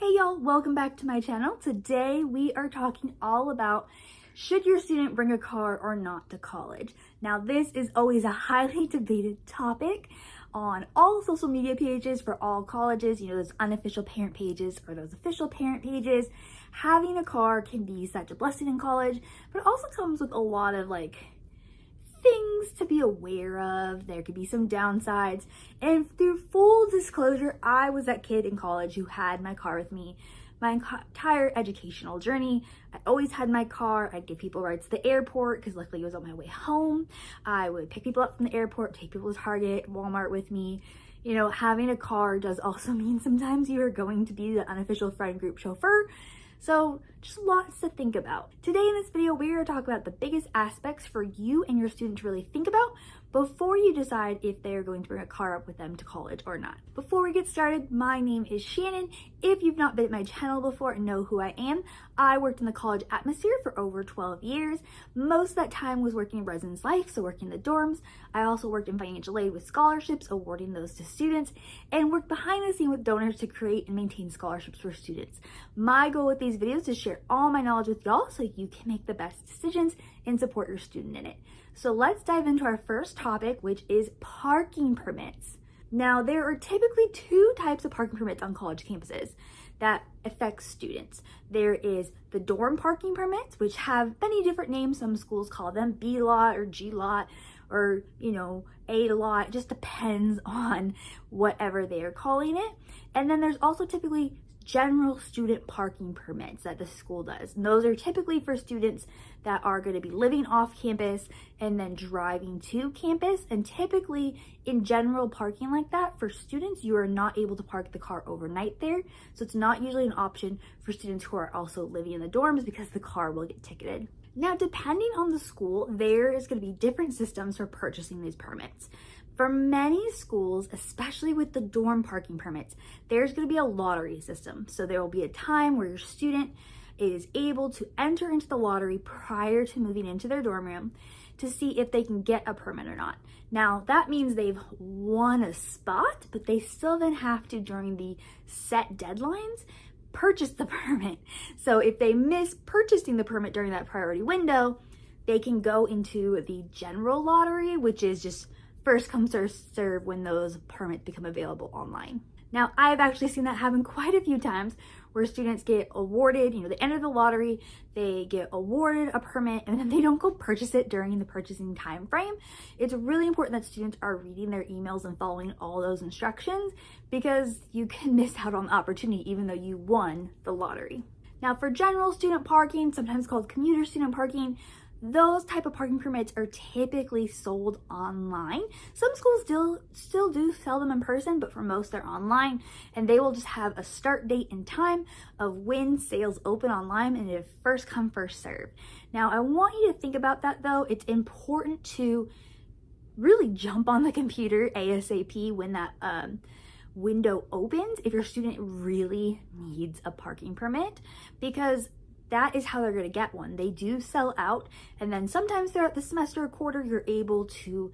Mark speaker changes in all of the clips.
Speaker 1: Hey y'all, welcome back to my channel. Today we are talking all about should your student bring a car or not to college. Now this is always a highly debated topic on all social media pages for all colleges, those unofficial parent pages or those official parent pages. Having a car can be such a blessing in college, but it also comes with a lot of things to be aware of. There could be some downsides. And through full disclosure, I was that kid in college who had my car with me my entire educational journey. I always had my car. I'd give people rides to the airport because luckily it was on my way home. I would pick people up from the airport, take people to Target, Walmart with me. Having a car does also mean sometimes you are going to be the unofficial friend group chauffeur. So just lots to think about. Today in this video, we are talking about the biggest aspects for you and your student to really think about before you decide if they're going to bring a car up with them to college or not. Before we get started, my name is Shannon. If you've not been at my channel before and know who I am, I worked in the college atmosphere for over 12 years. Most of that time was working in residence life, so working in the dorms. I also worked in financial aid with scholarships, awarding those to students, and worked behind the scene with donors to create and maintain scholarships for students. My goal with these videos is to share all my knowledge with y'all so you can make the best decisions and support your student in it. So let's dive into our first topic, which is parking permits. Now, there are typically two types of parking permits on college campuses that affect students. There is the dorm parking permits, which have many different names. Some schools call them B lot or G lot or, A lot. It just depends on whatever they are calling it. And then there's also typically general student parking permits that the school does. And those are typically for students that are going to be living off campus and then driving to campus. And typically in general parking like that, for students, you are not able to park the car overnight there. So it's not usually an option for students who are also living in the dorms because the car will get ticketed. Now, depending on the school, there is going to be different systems for purchasing these permits. For many schools, especially with the dorm parking permits, there's going to be a lottery system. So there will be a time where your student is able to enter into the lottery prior to moving into their dorm room to see if they can get a permit or not. Now, that means they've won a spot, but they still then have to, during the set deadlines, purchase the permit. So if they miss purchasing the permit during that priority window, they can go into the general lottery, which is just first come, first serve when those permits become available online. Now, I've actually seen that happen quite a few times where students get awarded, they enter the lottery, they get awarded a permit, and then they don't go purchase it during the purchasing time frame. It's really important that students are reading their emails and following all those instructions because you can miss out on the opportunity even though you won the lottery. Now, for general student parking, sometimes called commuter student parking, those type of parking permits are typically sold online. Some schools still do sell them in person, but for most they're online, and they will just have a start date and time of when sales open online, and if first come, first serve. Now, I want you to think about that though. It's important to really jump on the computer ASAP when that window opens if your student really needs a parking permit, because that is how they're going to get one. They do sell out, and then sometimes throughout the semester or quarter, you're able to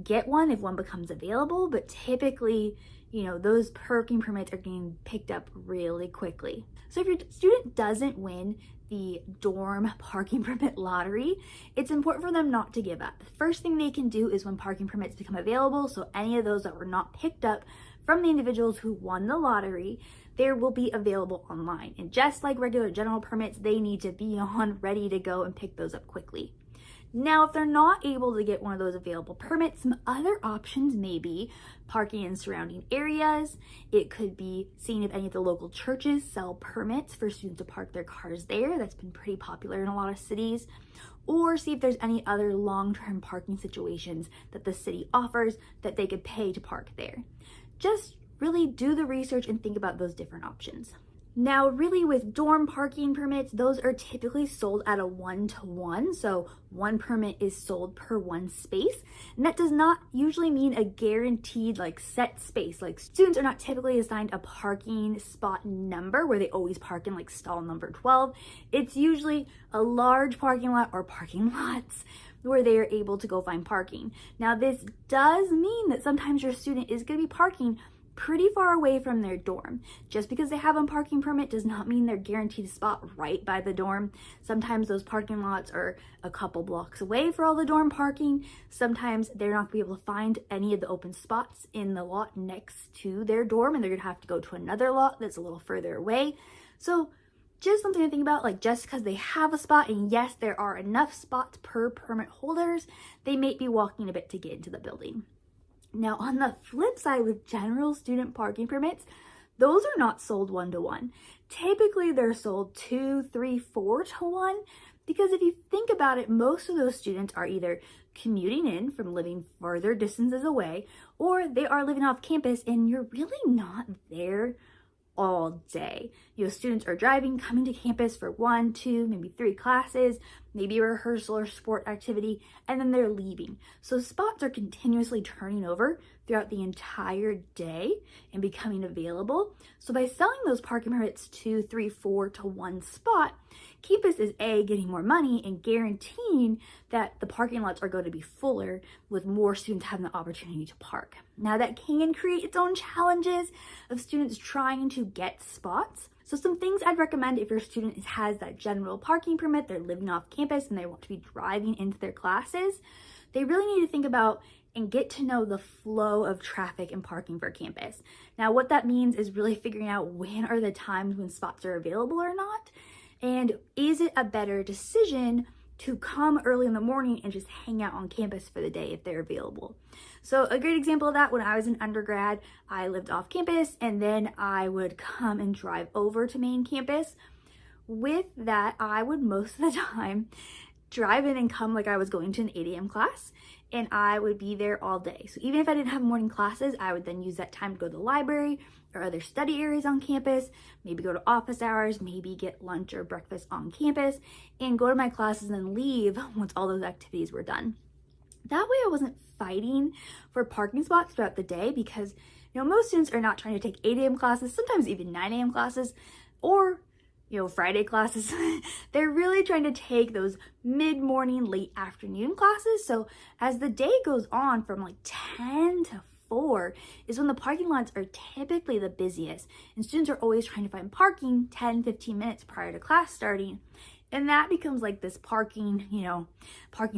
Speaker 1: get one if one becomes available, but typically, those parking permits are getting picked up really quickly. So if your student doesn't win the dorm parking permit lottery, it's important for them not to give up. The first thing they can do is when parking permits become available, so any of those that were not picked up from the individuals who won the lottery, there will be available online. And just like regular general permits, they need to be on ready to go and pick those up quickly. Now, if they're not able to get one of those available permits, some other options may be parking in surrounding areas. It could be seeing if any of the local churches sell permits for students to park their cars there. That's been pretty popular in a lot of cities. Or see if there's any other long-term parking situations that the city offers that they could pay to park there. Just really do the research and think about those different options. Now, really with dorm parking permits, those are typically sold at a 1-to-1. So one permit is sold per one space. And that does not usually mean a guaranteed set space. Students are not typically assigned a parking spot number where they always park in stall number 12. It's usually a large parking lot or parking lots where they are able to go find parking. Now, this does mean that sometimes your student is going to be parking pretty far away from their dorm. Just because they have a parking permit does not mean they're guaranteed a spot right by the dorm. Sometimes those parking lots are a couple blocks away for all the dorm parking. Sometimes they're not gonna be able to find any of the open spots in the lot next to their dorm, and they're gonna have to go to another lot that's a little further away. So just something to think about, like just because they have a spot, and yes, there are enough spots per permit holders, they may be walking a bit to get into the building. Now, on the flip side, with general student parking permits, those are not sold 1-to-1. Typically, they're sold 2, 3, 4-to-1, because if you think about it, most of those students are either commuting in from living further distances away, or they are living off campus and you're really not there all day. Students are driving, coming to campus for 1, 2, maybe 3 classes, maybe a rehearsal or sport activity, and then they're leaving. So spots are continuously turning over throughout the entire day and becoming available. So by selling those parking permits 2, 3, 4-to-1 spot, campus is getting more money and guaranteeing that the parking lots are going to be fuller with more students having the opportunity to park. Now that can create its own challenges of students trying to get spots. So some things I'd recommend if your student has that general parking permit, they're living off campus and they want to be driving into their classes, they really need to think about and get to know the flow of traffic and parking for campus. Now what that means is really figuring out when are the times when spots are available or not, and is it a better decision to come early in the morning and just hang out on campus for the day if they're available. So a great example of that, when I was an undergrad, I lived off campus and then I would come and drive over to main campus. With that, I would most of the time drive in and come like I was going to an 8 a.m. class, and I would be there all day. So even if I didn't have morning classes, I would then use that time to go to the library or other study areas on campus, maybe go to office hours, maybe get lunch or breakfast on campus, and go to my classes and then leave once all those activities were done. That way I wasn't fighting for parking spots throughout the day, because most students are not trying to take 8 a.m. classes, sometimes even 9 a.m. classes, or Friday classes. They're really trying to take those mid-morning, late afternoon classes. So as the day goes on, from like 10 to 4 is when the parking lots are typically the busiest, and students are always trying to find parking 10-15 minutes prior to class starting. And that becomes like this parking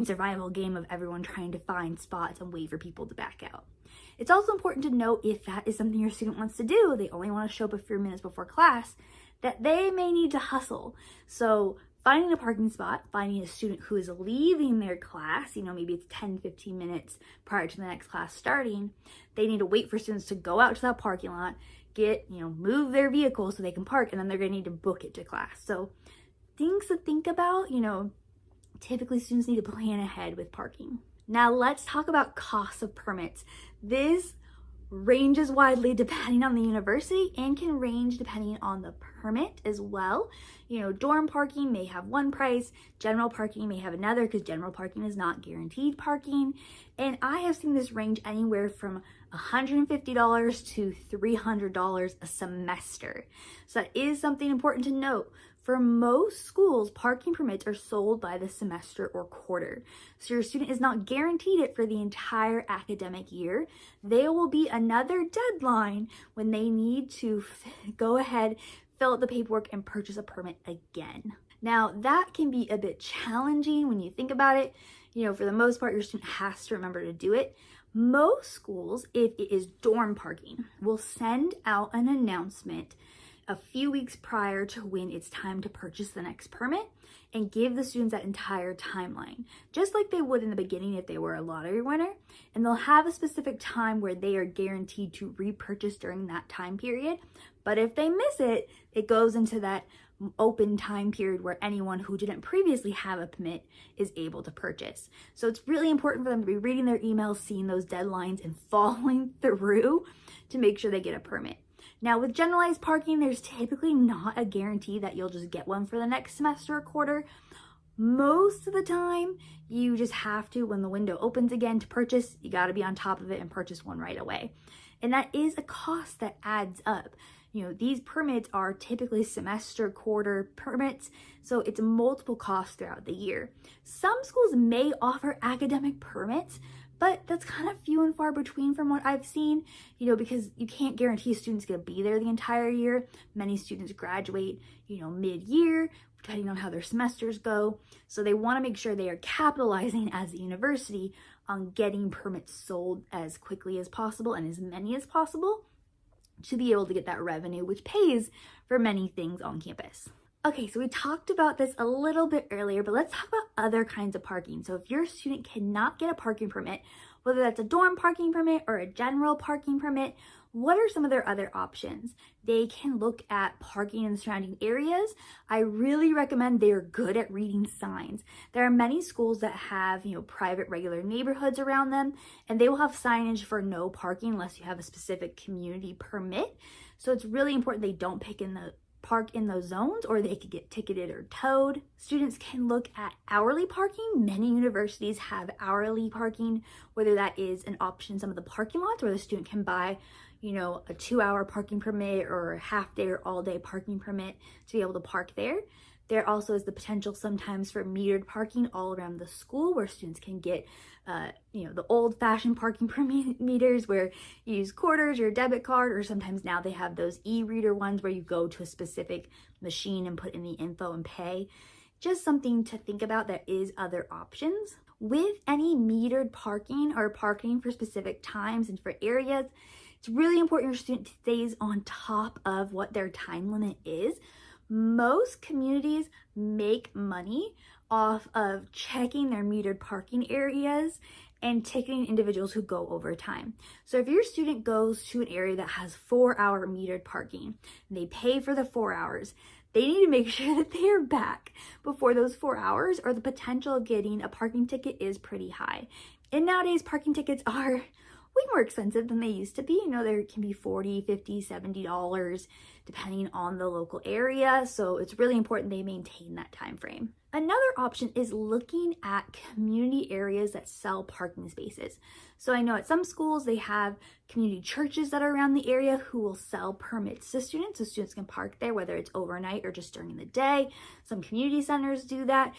Speaker 1: survival game of everyone trying to find spots and wait for people to back out. It's also important to note, if that is something your student wants to do, they only want to show up a few minutes before class, that they may need to hustle. So finding a parking spot, finding a student who is leaving their class, maybe it's 10-15 minutes prior to the next class starting, they need to wait for students to go out to that parking lot, move their vehicle so they can park, and then they're gonna need to book it to class. So things to think about, typically students need to plan ahead with parking. Now let's talk about costs of permits. This ranges widely depending on the university and can range depending on the permit as well. Dorm parking may have one price, general parking may have another, because general parking is not guaranteed parking. And I have seen this range anywhere from $150 to $300 a semester. So that is something important to note. For most schools, parking permits are sold by the semester or quarter. So your student is not guaranteed it for the entire academic year. There will be another deadline when they need to go ahead, fill out the paperwork, and purchase a permit again. Now, that can be a bit challenging when you think about it. For the most part, your student has to remember to do it. Most schools, if it is dorm parking, will send out an announcement a few weeks prior to when it's time to purchase the next permit, and give the students that entire timeline, just like they would in the beginning if they were a lottery winner. And they'll have a specific time where they are guaranteed to repurchase during that time period. But if they miss it, it goes into that open time period where anyone who didn't previously have a permit is able to purchase. So it's really important for them to be reading their emails, seeing those deadlines, and following through to make sure they get a permit. Now with generalized parking, there's typically not a guarantee that you'll just get one for the next semester or quarter. Most of the time, you just have to, when the window opens again to purchase, you gotta be on top of it and purchase one right away. And that is a cost that adds up. These permits are typically semester, quarter permits, so it's multiple costs throughout the year. Some schools may offer academic permits, but that's kind of few and far between from what I've seen, because you can't guarantee a student's going to be there the entire year. Many students graduate, mid-year, depending on how their semesters go. So they want to make sure they are capitalizing as a university on getting permits sold as quickly as possible and as many as possible to be able to get that revenue, which pays for many things on campus. Okay, so we talked about this a little bit earlier, but let's talk about other kinds of parking. So if your student cannot get a parking permit, whether that's a dorm parking permit or a general parking permit, what are some of their other options? They can look at parking in the surrounding areas. I really recommend they are good at reading signs. There are many schools that have, private regular neighborhoods around them, and they will have signage for no parking unless you have a specific community permit. So it's really important they don't park in those zones, or they could get ticketed or towed. Students can look at hourly parking. Many universities have hourly parking, whether that is an option in some of the parking lots where the student can buy, a 2-hour parking permit or a half day or all day parking permit to be able to park there. There also is the potential sometimes for metered parking all around the school where students can get, the old-fashioned parking permit meters where you use quarters or a debit card, or sometimes now they have those e-reader ones where you go to a specific machine and put in the info and pay. Just something to think about. There is other options. With any metered parking or parking for specific times and for areas, it's really important your student stays on top of what their time limit is. Most communities make money off of checking their metered parking areas and ticketing individuals who go over time. So if your student goes to an area that has 4-hour metered parking, and they pay for the 4 hours, they need to make sure that they are back before those 4 hours, or the potential of getting a parking ticket is pretty high. And nowadays, parking tickets are way more expensive than they used to be. There can be $40, $50, $70 depending on the local area. So it's really important they maintain that time frame. Another option is looking at community areas that sell parking spaces. So I know at some schools they have community churches that are around the area who will sell permits to students, so students can park there, whether it's overnight or just during the day. Some community centers do that.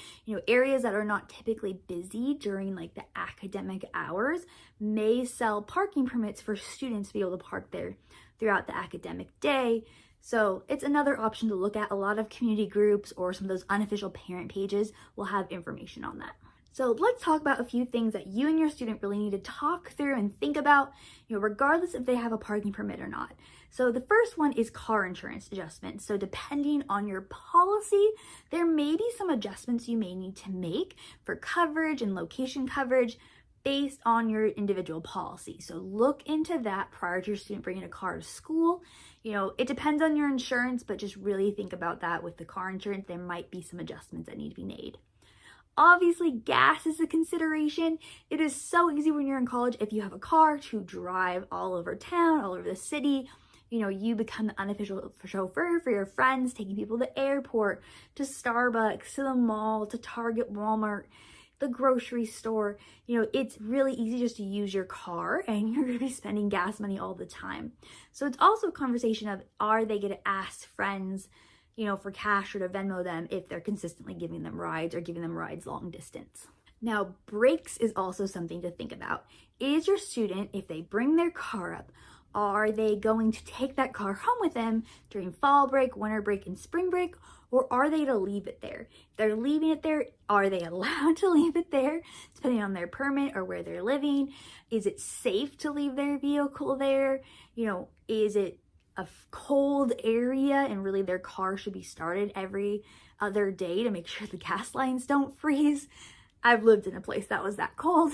Speaker 1: Areas that are not typically busy during like the academic hours may sell parking permits for students to be able to park there throughout the academic day. So it's another option to look at. A lot of community groups or some of those unofficial parent pages will have information on that. So let's talk about a few things that you and your student really need to talk through and think about, regardless if they have a parking permit or not. So the first one is car insurance adjustments. So depending on your policy, there may be some adjustments you may need to make for coverage and location coverage based on your individual policy. So look into that prior to your student bringing a car to school. It depends on your insurance, but just really think about that with the car insurance. There might be some adjustments that need to be made. Obviously, gas is a consideration. It is so easy when you're in college, if you have a car, to drive all over town, all over the city. You become the unofficial chauffeur for your friends, taking people to the airport, to Starbucks, to the mall, to Target, Walmart, the grocery store. It's really easy just to use your car, and you're going to be spending gas money all the time. So it's also a conversation of, are they going to ask friends, for cash or to Venmo them if they're consistently giving them rides or giving them rides long distance. Now, breaks is also something to think about. Is your student, if they bring their car up, are they going to take that car home with them during fall break, winter break, and spring break, or are they to leave it there? If they're leaving it there, are they allowed to leave it there, depending on their permit or where they're living? Is it safe to leave their vehicle there? Is it a cold area and really their car should be started every other day to make sure the gas lines don't freeze? I've lived in a place that was that cold.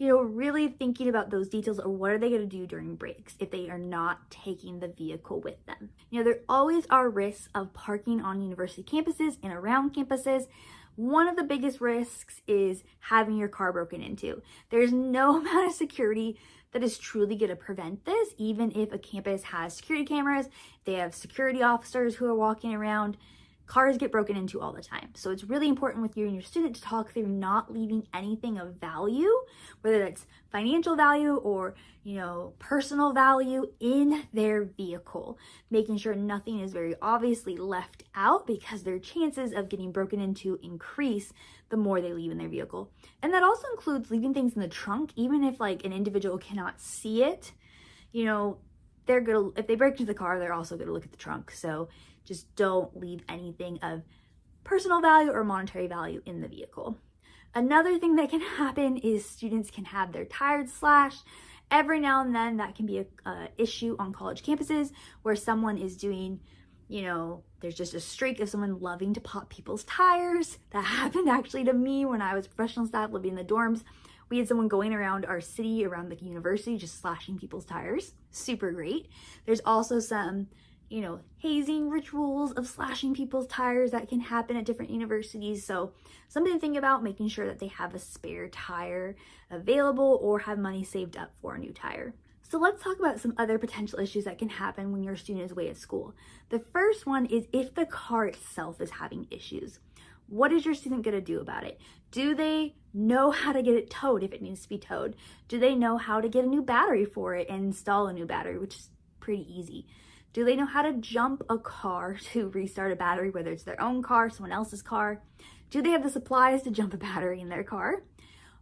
Speaker 1: Really thinking about those details, or what are they going to do during breaks if they are not taking the vehicle with them? There always are risks of parking on university campuses and around campuses. One of the biggest risks is having your car broken into. There's no amount of security that is truly going to prevent this, even if a campus has security cameras, they have security officers who are walking around. cars get broken into all the time. So it's really important with you and your student to talk through not leaving anything of value, whether that's financial value or, personal value in their vehicle, making sure nothing is very obviously left out because their chances of getting broken into increase the more they leave in their vehicle. And that also includes leaving things in the trunk, even if like an individual cannot see it, they're gonna, if they break into the car, they're also gonna look at the trunk. So just don't leave anything of personal value or monetary value in the vehicle. Another thing that can happen is students can have their tires slashed. Every now and then that can be a issue on college campuses where someone is doing, there's just a streak of someone loving to pop people's tires. That happened actually to me when I was professional staff living in the dorms. We had someone going around our city, around the university, just slashing people's tires. Super great. There's also some, hazing rituals of slashing people's tires that can happen at different universities. So something to think about, making sure that they have a spare tire available or have money saved up for a new tire. So let's talk about some other potential issues that can happen when your student is away at school. The first one is if the car itself is having issues. What is your student going to do about it? Do they know how to get it towed if it needs to be towed? Do they know how to get a new battery for it and install a new battery, which is pretty easy? Do they know how to jump a car to restart a battery, whether it's their own car, someone else's car? Do they have the supplies to jump a battery in their car?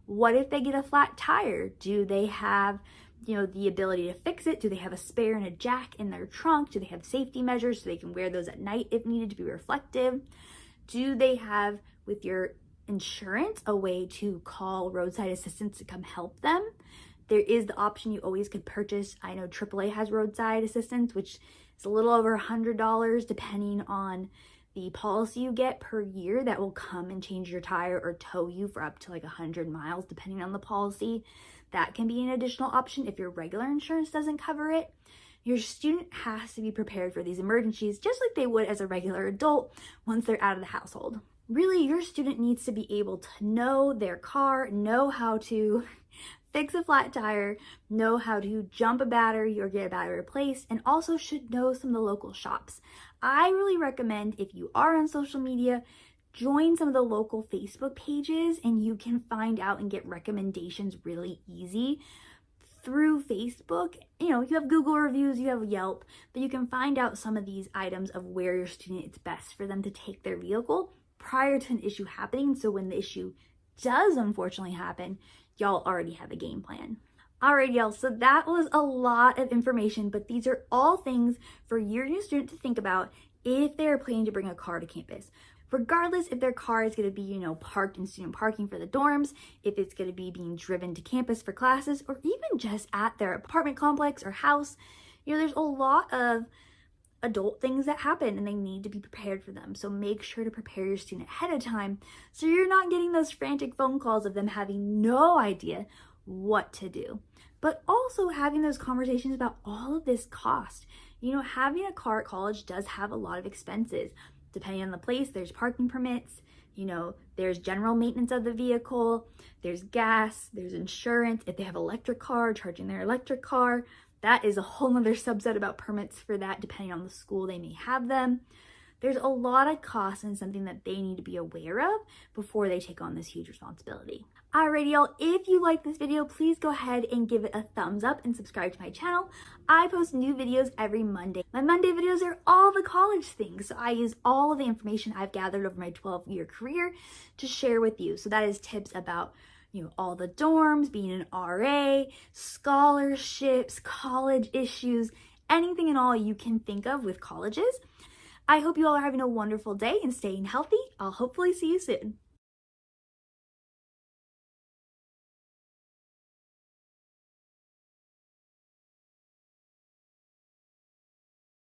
Speaker 1: What if they get a flat tire? Do they have, the ability to fix it? Do they have a spare and a jack in their trunk? Do they have safety measures so they can wear those at night if needed to be reflective? Do they have, with your insurance, a way to call roadside assistance to come help them? There is the option you always could purchase. I know AAA has roadside assistance, which is a little over $100 depending on the policy you get per year, that will come and change your tire or tow you for up to like 100 miles depending on the policy. That can be an additional option if your regular insurance doesn't cover it. Your student has to be prepared for these emergencies just like they would as a regular adult once they're out of the household. Really, your student needs to be able to know their car, know how to fix a flat tire, know how to jump a battery or get a battery replaced, and also should know some of the local shops. I really recommend, if you are on social media, join some of the local Facebook pages and you can find out and get recommendations really easy through Facebook. You have Google reviews, you have Yelp, but you can find out some of these items of where your student, it's best for them to take their vehicle prior to an issue happening. So when the issue does unfortunately happen, y'all already have a game plan. Alright, y'all, so that was a lot of information, but these are all things for your new student to think about if they're planning to bring a car to campus. Regardless if their car is going to be, parked in student parking for the dorms, if it's going to be being driven to campus for classes, or even just at their apartment complex or house, there's a lot of adult things that happen and they need to be prepared for them. So make sure to prepare your student ahead of time so you're not getting those frantic phone calls of them having no idea what to do. But also having those conversations about all of this cost. Having a car at college does have a lot of expenses. Depending on the place, there's parking permits, there's general maintenance of the vehicle, there's gas, there's insurance. If they have electric car, charging their electric car, that is a whole nother subset about permits for that, depending on the school they may have them. There's a lot of costs and something that they need to be aware of before they take on this huge responsibility. Alrighty, y'all, if you like this video, please go ahead and give it a thumbs up and subscribe to my channel. I post new videos every Monday. My Monday videos are all the college things. So I use all of the information I've gathered over my 12-year career to share with you. So that is tips about all the dorms, being an RA, scholarships, college issues, anything and all you can think of with colleges. I hope you all are having a wonderful day and staying healthy. I'll hopefully see you soon.